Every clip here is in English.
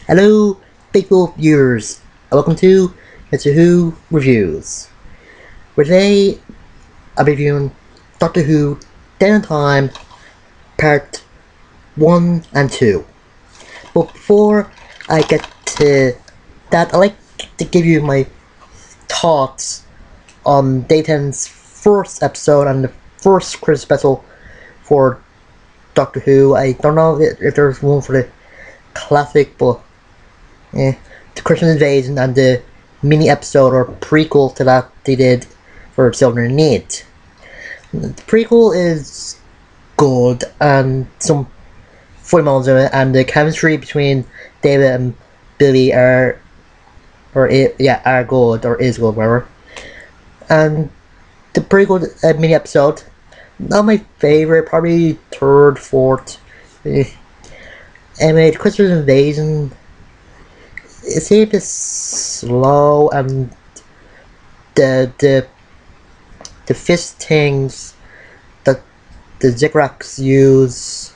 Hello, faithful viewers, and welcome to Mr.Who Reviews. Where today I'll be reviewing Doctor Who Dead in Time Part 1 and 2. But before I get to that, I'd like to give you my thoughts on Day 10's first episode and the first Christmas special for Doctor Who. I don't know if there's one for the classic, but the Christmas Invasion and the mini episode or prequel to that they did for Children in Need. The prequel is good and some funny moments in it, and the chemistry between David and Billy are good or is good, whatever. And the prequel mini episode, not my favorite, probably third, fourth. Anyway, the Christmas Invasion, it seemed to slow, and the fist things that the ziggurats use,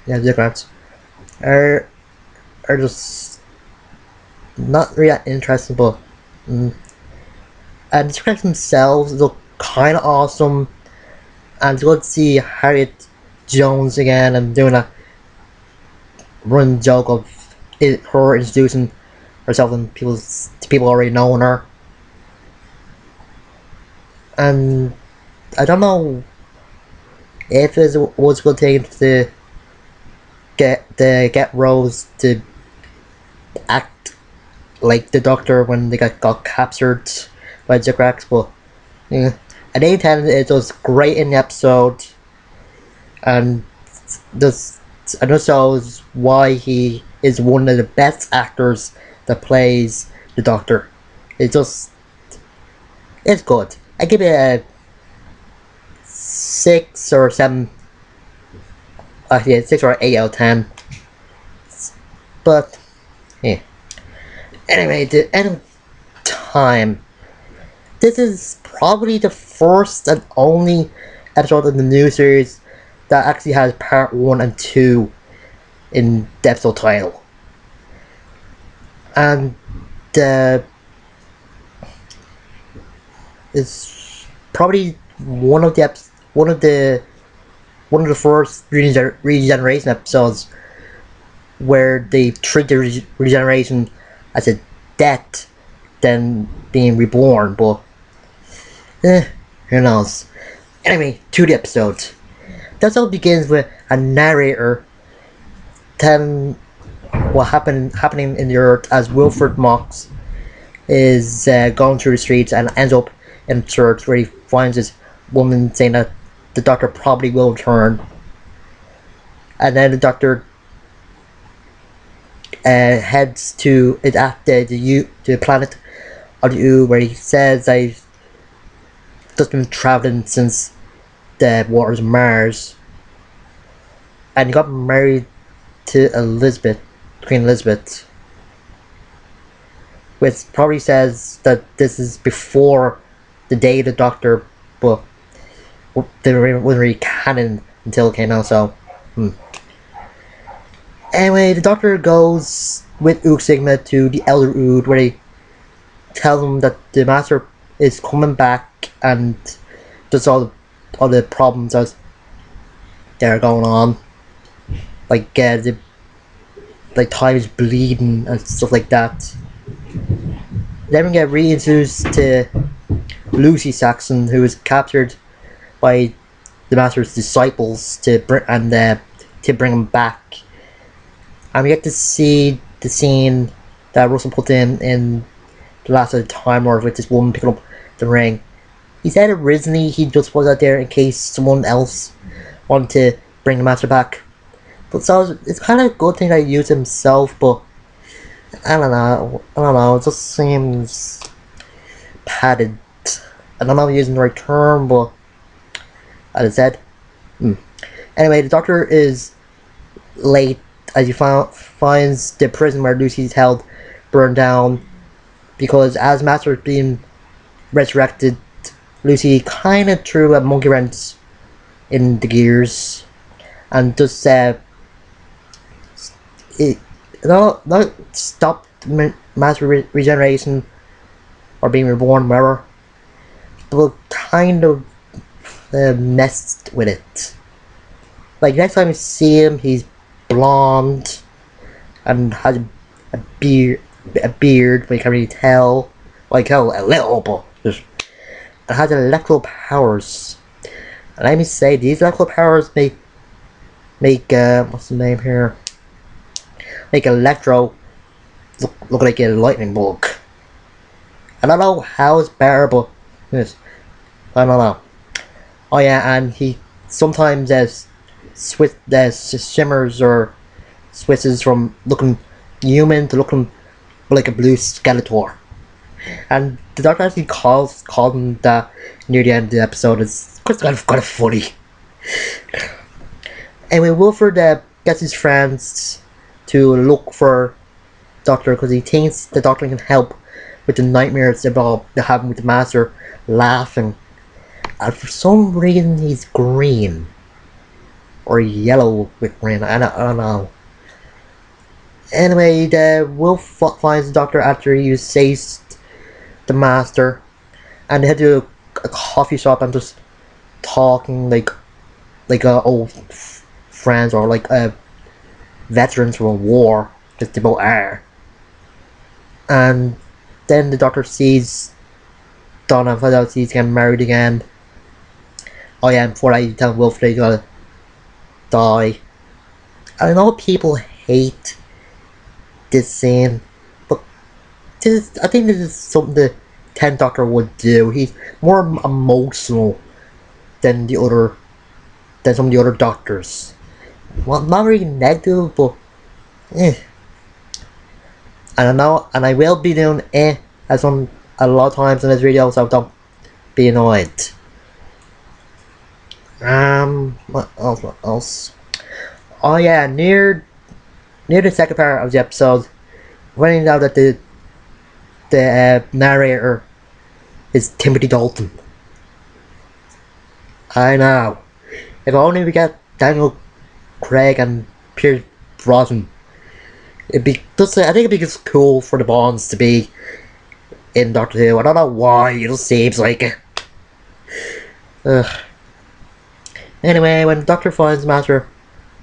ziggurats are just not really that interesting. But and the ziggurats themselves look kind of awesome, and it's good to see Harriet Jones again and doing a running joke of her introducing herself and people already knowing her. And I don't know if it was a good thing to get Rose to act like the Doctor when they got captured by Ziggurats, but yeah. At 8:10 it was great in the episode, and this shows why he is one of the best actors that plays the Doctor. It's good. I give it a 6 or 7. Yeah, 6 or 8 out of 10. But yeah. Anyway, the end of time. This is probably the first and only episode of the new series that actually has part 1 and 2 in the episode title. And it's probably one of the first regeneration episodes where they treat the regeneration as a death than being reborn. But who knows? Anyway, to the episode. The episode begins with a narrator telling what happening in the Earth as Wilfred Mox is going through the streets and ends up in a church where he finds this woman saying that the Doctor probably will return. And then the Doctor heads to the planet of the U, where he says, "I've just been traveling since the waters of Mars," and he got married to Queen Elizabeth, which probably says that this is before the day of the Doctor, but they wasn't really canon until it came out. So, Anyway, the Doctor goes with Ook Sigma to the Elder Ood, where they tell them that the Master is coming back, and just all the problems that are going on, like time is bleeding and stuff like that. Then we get reintroduced to Lucy Saxon, who was captured by the Master's disciples to bring him back. And we get to see the scene that Russell put in the last of the Time Lord with this woman picking up the ring. He said originally he just was out there in case someone else wanted to bring the Master back. But so it's kind of a good thing that he used himself, but I don't know, it just seems padded. I don't know if I'm using the right term, but as I said. Anyway, the Doctor is late as he finds the prison where Lucy's held burned down, because as Master is being resurrected, Lucy kind of threw a monkey wrench in the gears and just it not stop mass regeneration or being reborn, whatever, but kind of messed with it. Like next time you see him, he's blonde and has a beard, but you can't really tell. Like tell a little, but just and has electrical powers. And let me say, these electrical powers make what's the name here? Make Electro look like a lightning bug. I don't know how it's better, but yes, I don't know. Oh yeah, and he sometimes shimmers or switches from looking human to looking like a blue Skeletor. And the Doctor actually called him that near the end of the episode. It's kind of funny. Anyway, Wilfred gets his friends to look for Doctor because he thinks the Doctor can help with the nightmares they're having with the Master laughing. And for some reason he's green. Or yellow with green, I don't know. Anyway, the Wolf finds the Doctor after he saves the Master. And they head to a coffee shop and just talking like old friends or like veterans from a war, just they both are. And then the Doctor sees Donna and finds out he's getting married again. Oh yeah, and before I tell Wilfred he's gonna die. I know people hate this scene, but I think this is something the 10th Doctor would do. He's more emotional than some of the other Doctors. Well, not really negative, but eh. And I will be doing as on a lot of times in this video, so don't be annoyed. What else? Oh yeah, near the second part of the episode, finding out that the narrator is Timothy Dalton. I know. If only we get Daniel Craig and Pierce Brosnan, I think it'd be just cool for the Bonds to be in Doctor Who. I don't know why, it just seems like it. Anyway, when the Doctor finds Master,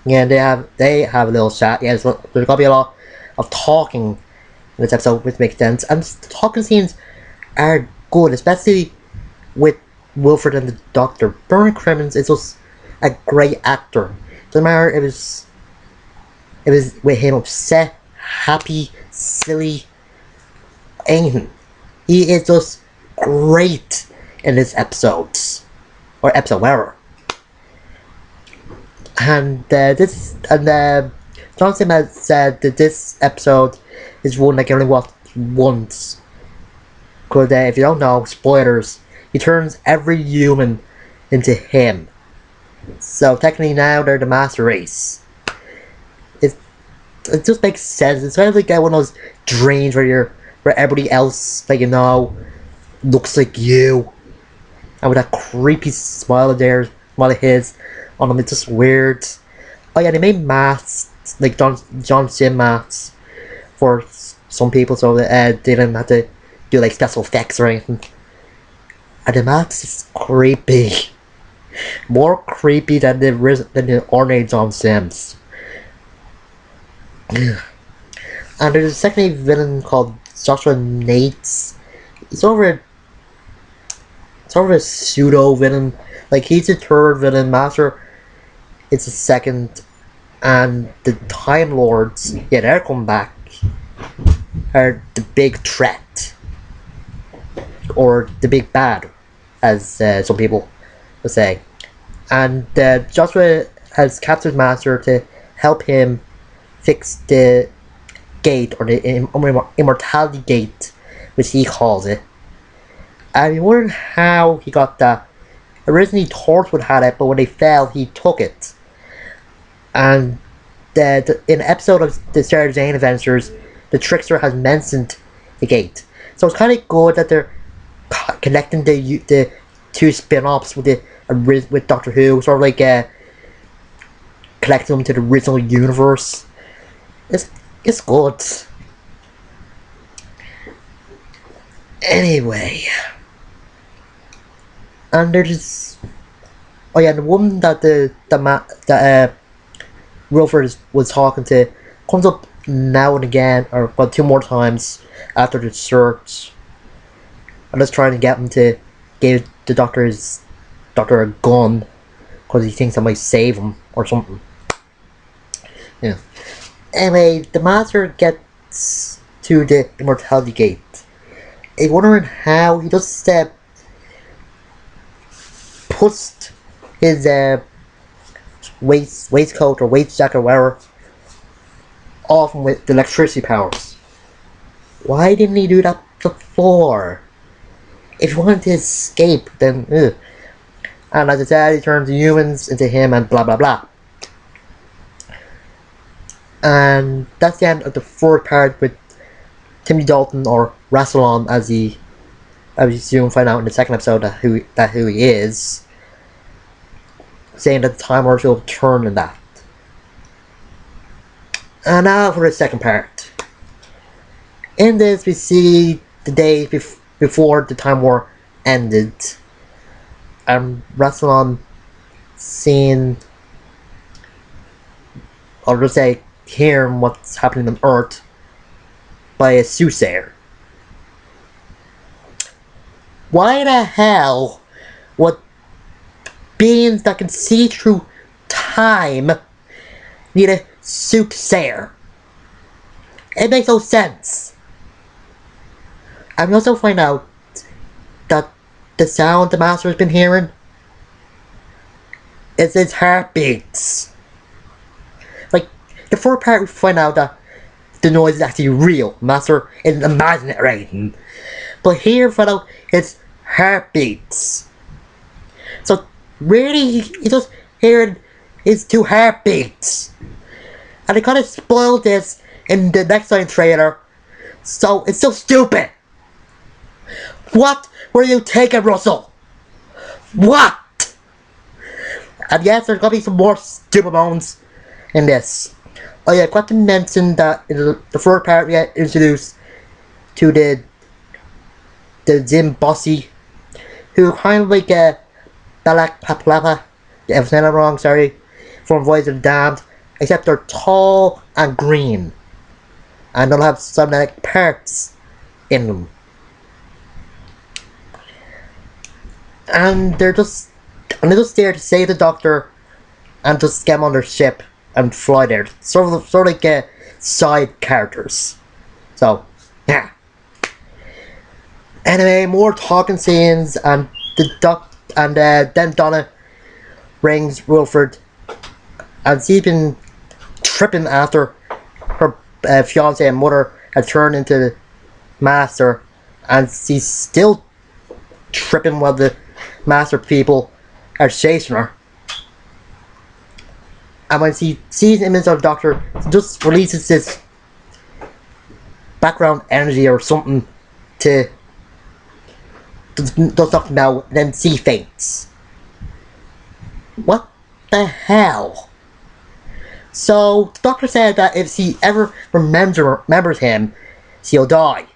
yeah, they have a little chat. Yeah, there's gonna be a lot of talking in this episode, which makes sense. And the talking scenes are good, especially with Wilfred and the Doctor. Bernard Crimmins is just a great actor. Doesn't matter if it was with him upset, happy, silly, anything. He is just great in his episodes or episode whatever. And Johnson has said that this episode is one that can only watch once. Because if you don't know, spoilers, he turns every human into him. So technically now they're the Master Race. It just makes sense. It's kind of like one of those dreams where everybody else that you know looks like you. And with that creepy smile of his on them, it's just weird. Oh yeah, they made masks, like John Sim masks for some people, so they didn't have to do like special effects or anything. And the mask is creepy, more creepy than the ordinary John Sims. And there's a secondary villain called Joshua Nates. He's sort of a pseudo villain. Like he's the third villain. Master it's the second, and the Time Lords, yeah, they're coming back, are the big threat, or the big bad, as some people would say. And Joshua has captured Master to help him fix the gate, or the immortality gate, which he calls it. And we wondering how he got that. Originally Torchwood had it, but when they fell, he took it. And in an episode of the Sarah Jane Adventures, the Trickster has mentioned the gate. So it's kind of good that they're connecting the two spin-offs with Doctor Who, sort of like connecting them to the original universe. It's It's good. Anyway, and there's oh yeah, the woman that Wilfred was talking to comes up now and again, or well, two more times after the search. I'm just trying to get him to give the doctor a gun because he thinks I might save him or something. Yeah. Anyway, the master gets to the immortality gate. I'm wondering how he just puts his waistcoat or waist jacket or whatever off him with the electricity powers. Why didn't he do that before? If he wanted to escape, then ugh. And as I said, he turns the humans into him and blah blah blah. And that's the end of the fourth part with Timothy Dalton, or Rassilon, as you soon find out in the second episode that who he is, saying that the Time Lord will turn in that. And now for the second part. In this, we see the day before the Time War ended, and Rassilon seeing, or just say, hearing what's happening on Earth by a soothsayer. Why the hell would beings that can see through time need a soothsayer? It makes no sense. And we also find out that the sound the master has been hearing is his heartbeats. Like, the first part we find out that the noise is actually real. Master isn't imagining it or anything. But here we find out it's heartbeats. So really, he just hearing his two heartbeats. And they kind of spoiled this in the next time trailer. So it's so stupid. What were you taking, Russell? What? And yes, there's gonna be some more stupid moments in this. Oh yeah, I forgot to mention that in the first part we get introduced to the Zim Bossy, who kind of like a Balak Paplapa, if I'm saying that wrong, sorry, from Voice of the Damned, except they're tall and green, and they'll have some like parts in them. And they're just there to save the Doctor and just get him on their ship and fly there. Sort of like side characters. So, yeah. Anyway, more talking scenes, and then Donna rings Wilfred, and she's been tripping after her fiance and mother had turned into the Master, and she's still tripping while the Master people are chasing her. And when she sees the image of the Doctor, she just releases this background energy or something to does something now, and then she faints. What the hell? So the Doctor said that if she ever remembers him, she'll die.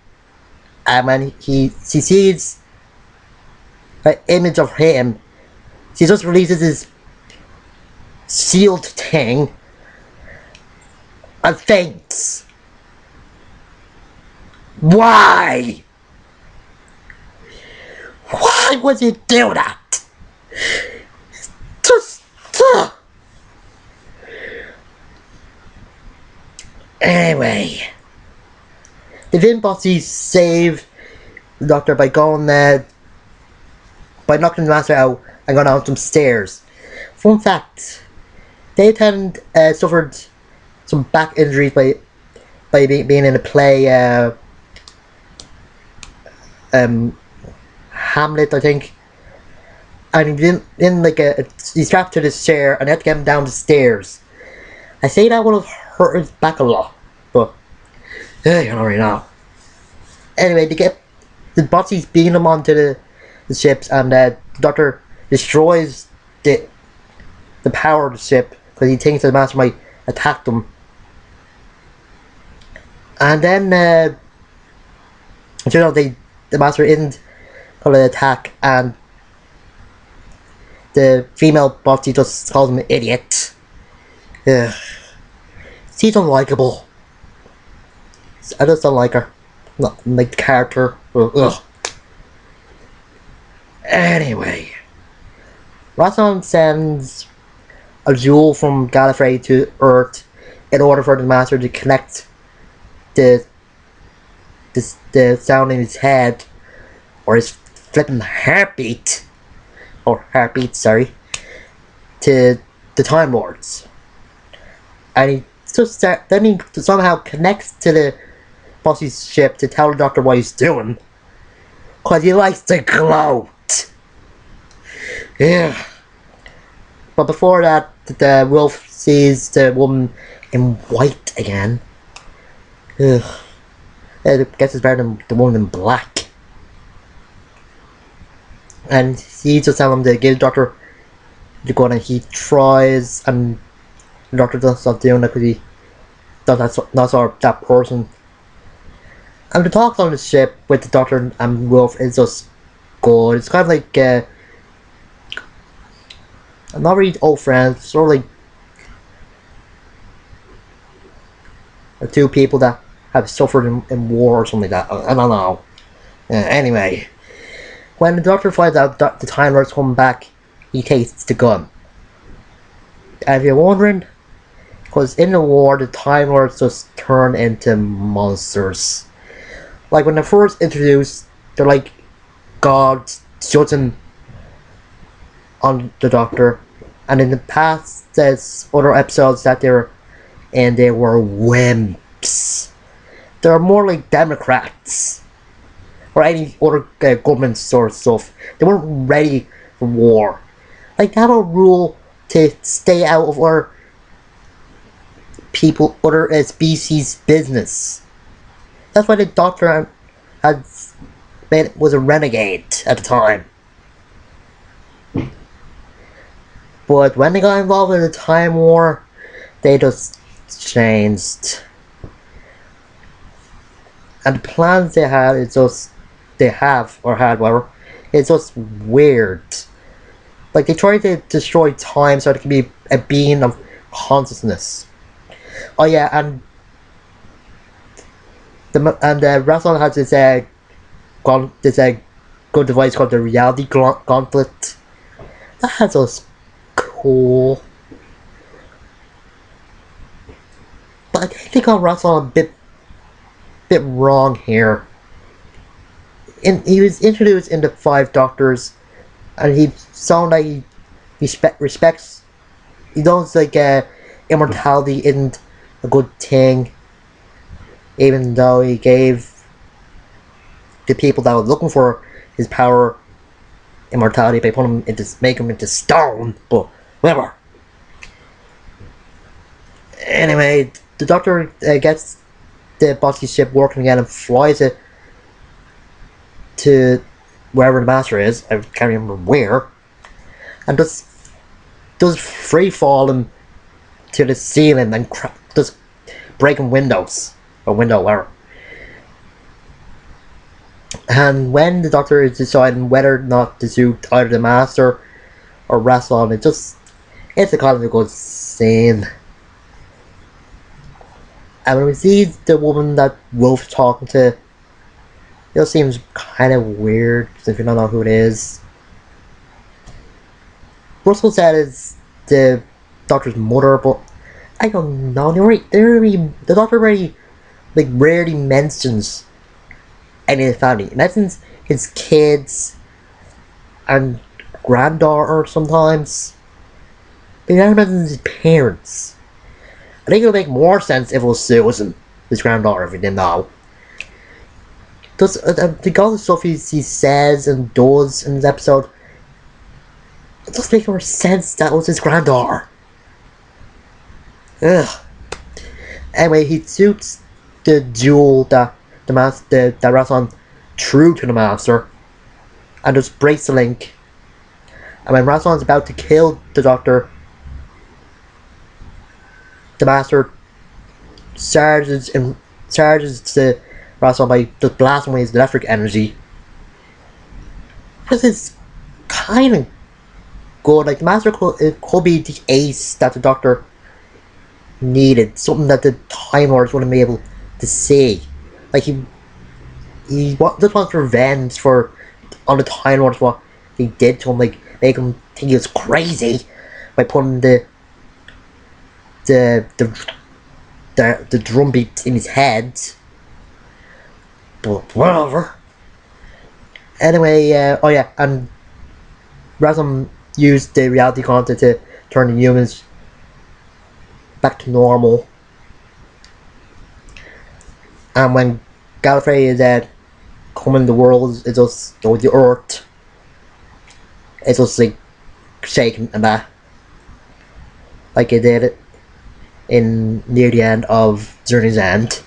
And when she sees an image of him, she just releases this sealed thing and faints. Why? Why would you do that? Just... Anyway, the Vin Bosses save the Doctor by going by knocking the Master out and going down some stairs. Fun fact, they suffered some back injuries by being in a play Hamlet, I think. And he's strapped to this chair and they had to get him down the stairs. I say that would have hurt his back a lot, but you don't really know. Anyway, they get the Bosses beating him onto the ships, and the Doctor destroys the power of the ship because he thinks the Master might attack them. And then, the master isn't gonna attack, and the female bossy just calls him an idiot. Ugh. She's unlikable. I just don't like her. Not like the character. Ugh. Anyway, Rassilon sends a jewel from Gallifrey to Earth in order for the Master to connect the the sound in his head, or his flipping heartbeat, sorry, to the Time Lords. And then he somehow connects to the Bossy's ship to tell the Doctor what he's doing, cause he likes to gloat. Yeah. But before that, the wolf sees the woman in white again. Ugh. I guess it's better than the woman in black. And he just tells him to give the Doctor the gun, and he tries, and the Doctor doesn't stop doing it because he does not that person. And the talks on the ship with the Doctor and Wolf is just good. It's kind of like not really old friends, sort of like two people that have suffered in war or something like that. I don't know. Anyway, when the Doctor finds out that the Time Lord's coming back, he takes the gun. And if you're wondering, because in the war, the Time Lords just turn into monsters. Like when they're first introduced, they're like gods judging on the Doctor. And in the past, there's other episodes that they were wimps. They're more like Democrats or any other government sort of stuff. They weren't ready for war. Like they have a rule to stay out of other species' business. That's why the Doctor was a renegade at the time. But when they got involved in the Time War, they just changed. And the plans they had is just it's just weird. Like they tried to destroy time so it can be a being of consciousness. Oh yeah, and Rassilon has this good device called the Reality Gauntlet. That's just cool. But I think they got Rassilon a bit wrong here. He was introduced in the Five Doctors, and he sounded like he respects. He knows like immortality isn't a good thing, even though he gave the people that were looking for his power immortality by making him into stone. But whatever. Anyway, the Doctor gets the Bossy ship working again and flies it to wherever the Master is. I can't remember where, and does free falling to the ceiling and just breaking windows or window whatever. And when the Doctor is deciding whether or not to shoot either the Master or Rassilon, it's a kind of a good scene. And when we see the woman that Wolf's talking to, it just seems kind of weird if you don't know who it is. Russell said it's the Doctor's mother, but I don't know. The Doctor rarely mentions any of the family. He mentions his kids and granddaughter sometimes, but he never mentions his parents. I think it would make more sense if it was Susan, his granddaughter, if you didn't know. The all the stuff he says and does in this episode, it does make more sense that was his granddaughter. Ugh. Anyway, he shoots the jewel that Rassilon threw to the Master, and just breaks the link. And when Rassilon's about to kill the Doctor, the Master charges charges the Rascal by just blasting away his electric energy. This is kind of good. Like the Master could be the ace that the Doctor needed, something that the Time Lords wouldn't be able to see. Like he just wants revenge for on the Time Lords what they did to him, like make him think he was crazy by putting the the drum beat in his head. But whatever. Anyway, oh yeah, and Razum used the reality content to turn the humans back to normal. And when Gallifrey is coming, the world is just, or the Earth, it's just like shaking and that, like it did in near the end of Journey's End.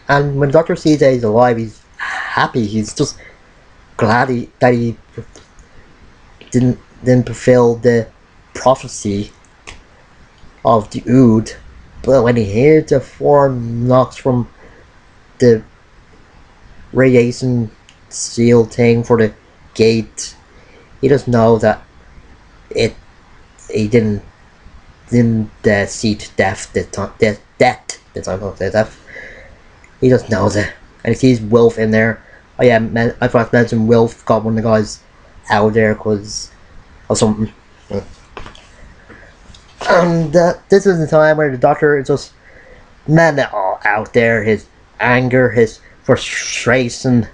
And when the Doctor sees that he's alive, he's happy. He's just glad that he didn't fulfill the prophecy of the Ood. But when he hears the four knocks from the radiation seal thing for the gate, he just knows that he didn't see death the time. Death the time of death. He just knows it, and he sees Wilf in there. Oh yeah, I forgot to mention Wilf got one of the guys out there because of something. And this is the time where the Doctor is just man it all out there. His anger, his frustration,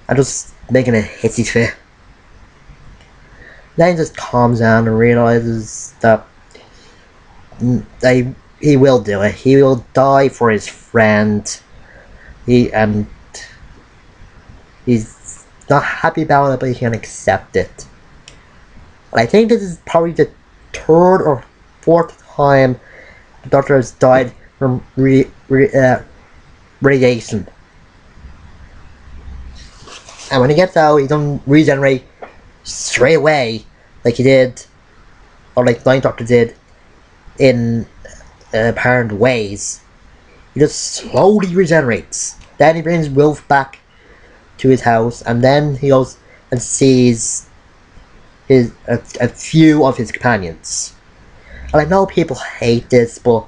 and just making a hissy fit. Then he just calms down and realizes that he will do it. He will die for his friend. He's not happy about it, but he can accept it. And I think this is probably the third or fourth time the Doctor has died from radiation. And when he gets out, he doesn't regenerate straight away like he did, or like Ninth Doctor did in apparent ways. He just slowly regenerates. Then he brings Wilf back to his house, and then he goes and sees a few of his companions. And I know people hate this, but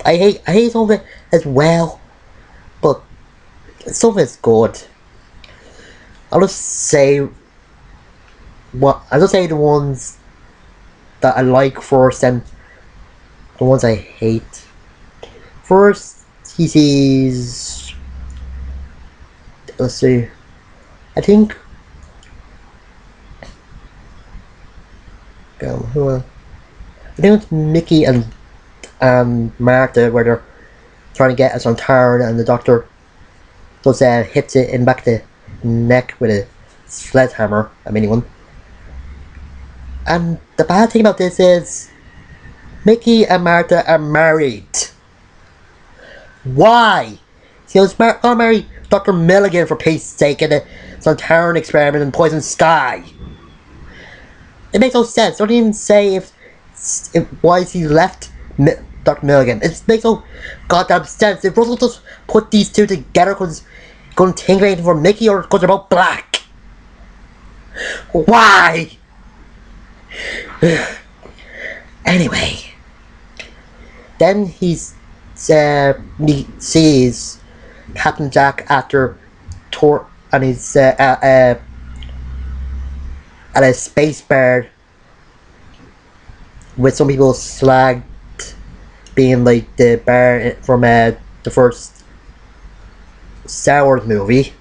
I hate some of it as well. But some of it's good. I'll just say the ones that I like first, and the ones I hate. First, he sees. Let's see. I think. I think it's Mickey and Martha where they're trying to get us on Taran, and the Doctor just hits it in back the neck with a sledgehammer, a mini one. And the bad thing about this is Mickey and Martha are married. Why? He was gonna marry Dr. Milligan for peace sake in the Sontaran experiment in Poison Sky. It makes no sense. Don't even say if why he left Dr. Milligan. It makes no goddamn sense. If Russell just put these two together because he's going to think anything for Mickey, or because they're both black. Why? Anyway, then he sees Captain Jack after tour, and he's at a space bar with some people slagged being like the bar from the first Star Wars movie,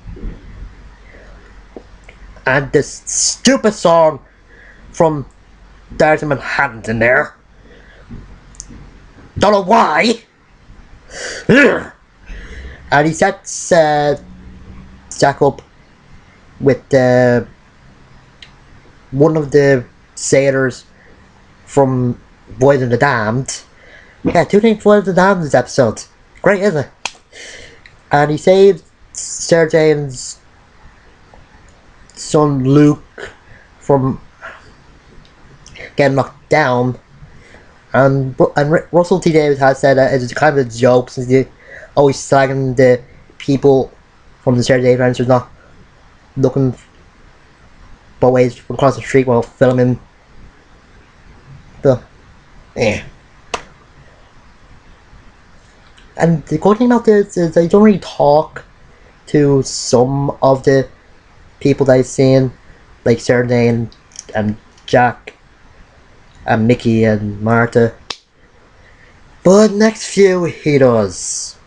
and this stupid song from Dark Manhattan's in there. Don't know why. And he sets Jack up with one of the sailors from Voyage of the Damned. Yeah, two named Voyage of the Damned this episode. Great, isn't it? And he saved Sarah Jane's son Luke from getting knocked down. And Russell T Davies has said that it's kind of a joke since they always slagging the people from the Saturday Adventures not looking both ways from across the street while filming the And the good thing about this is they don't really talk to some of the people that I've seen, like Saturday and Jack and Mickey and Martha. But next few he does.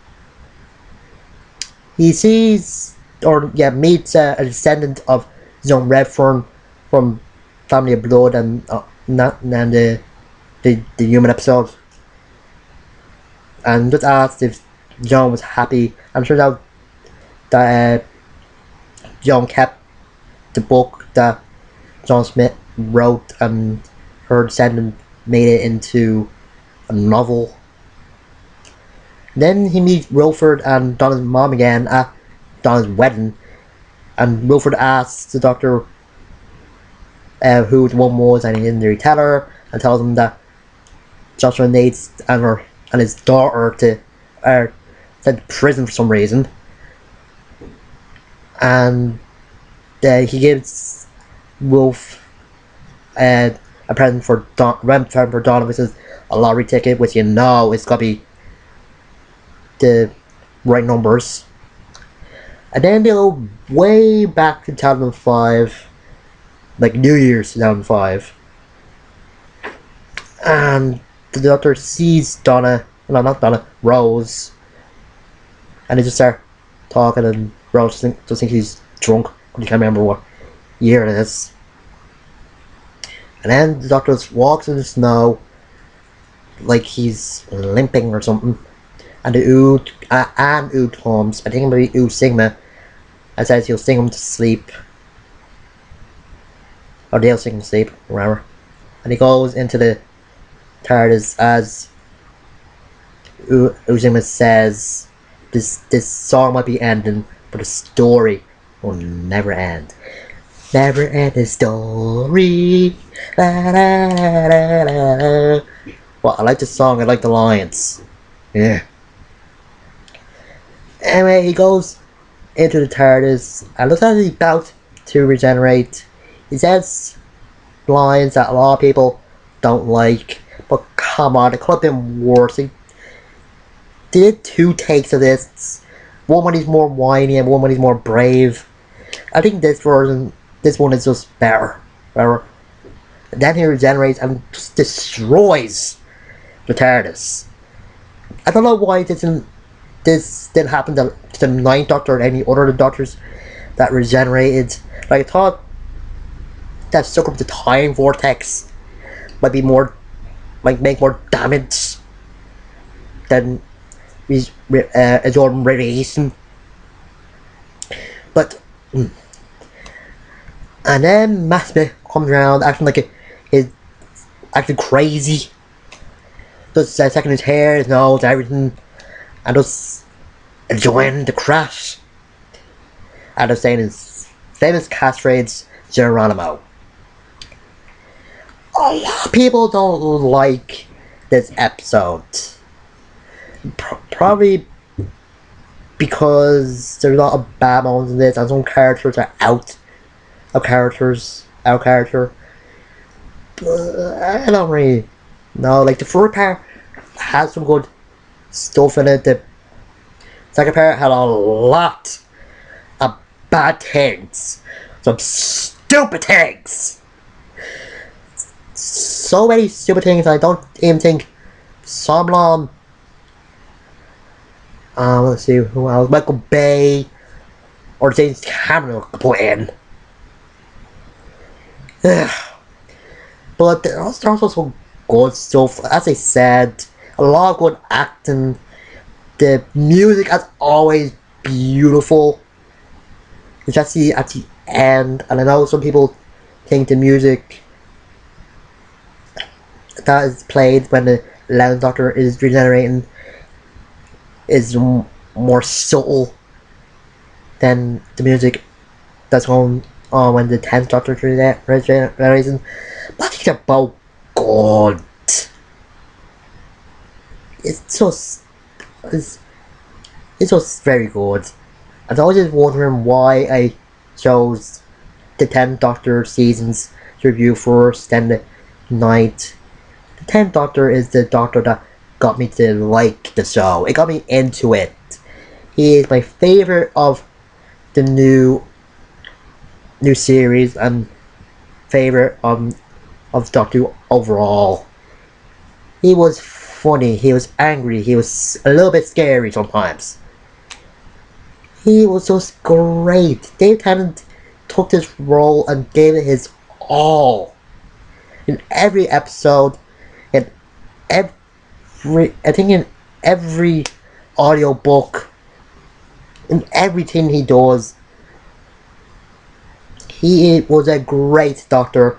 He sees meets a descendant of John Redfern from Family of Blood and the human episode, and just asked if John was happy, and it turns out that John kept the book that John Smith wrote, and her descendant made it into a novel. Then he meets Wilford and Donna's mom again at Donna's wedding, and Wilford asks the doctor who the woman was, and he didn't really tell her, and tells him that Joshua Nates and his daughter are sent to prison for some reason, and he gives Wolf a present for Donna, which is a lottery ticket, which it's got to be the right numbers. And then they go way back to 2005, like New Year's 2005, and the doctor sees not Donna, Rose, and they just start talking, and Rose just thinks he's drunk, but he can't remember what year it is. And then the doctor just walks in the snow like he's limping or something, and the Ood comes, I think maybe Ood Sigma, and says he'll sing him to sleep, or they'll sing him to sleep, whatever. And he goes into the TARDIS as Ood Sigma says, this song might be ending, but the story will never end. Never ending story. La, la, la, la, la. Well, I like the song, I like the lines. Yeah. Anyway, he goes into the TARDIS and looks like he's about to regenerate. He says lines that a lot of people don't like, but come on, it could have been worse. He did 2 takes of this. One when he's more whiny and one when he's more brave. I think this one is just better. And then he regenerates and just destroys the TARDIS. I don't know why this didn't happen to the 9th Doctor or any other doctors that regenerated. Like, I thought that suck up the time vortex might make more damage than absorbing radiation. But and then Matt Smith comes around acting acting crazy, just taking his hair, his nose, everything, and just enjoying the crash, and just saying his famous catchphrase, Geronimo. A lot of people don't like this episode, probably because there's a lot of bad moments in this, and some characters are out of character. But I don't really know. Like, the first part had some good stuff in it. The second part had a lot of bad things, some stupid things. So many stupid things. I don't even think Somlon. Let's see who else. Michael Bay or James Cameron could put in. But there's also some good stuff. As I said, a lot of good acting. The music is always beautiful. You just see at the end, and I know some people think the music that is played when the 11th Doctor is regenerating is more subtle than the music that's going on when the 10th Doctor regenerates. But I think they're both good. it's just it's, it's just very good. And I was just wondering why I chose the 10th Doctor seasons to review first, then the 9th. The 10th Doctor is the Doctor that got me to like the show. It got me into it. He is my favorite of the new series and favorite of Doctor Who overall. He was funny, he was angry, he was a little bit scary sometimes. He was just great. Dave Tennant took this role and gave it his all. In every episode, in I think in every audiobook, in everything he does, he was a great doctor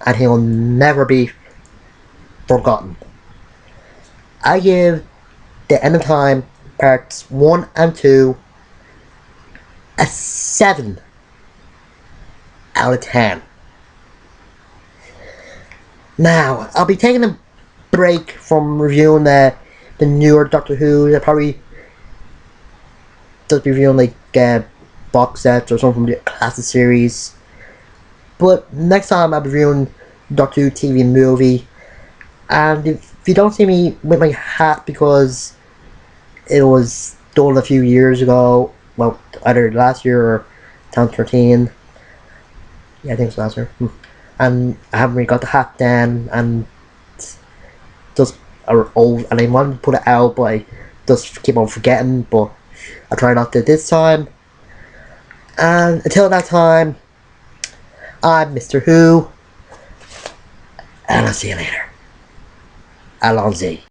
and he'll never be forgotten. I give The End of Time parts 1 and 2 a 7 out of 10. Now, I'll be taking a break from reviewing the newer Doctor Who. I'll probably just be reviewing like box sets or something from the classic series. But next time I'll be reviewing Doctor Who TV movie. And if you don't see me with my hat because it was done a few years ago, well, either last year or 2013. Yeah, I think it's last year. And I haven't really got the hat then, and just are old, and I wanted to put it out, but I just keep on forgetting. But I'll try not to this time. And until that time, I'm Mr. Who, and I'll see you later. Allons-y.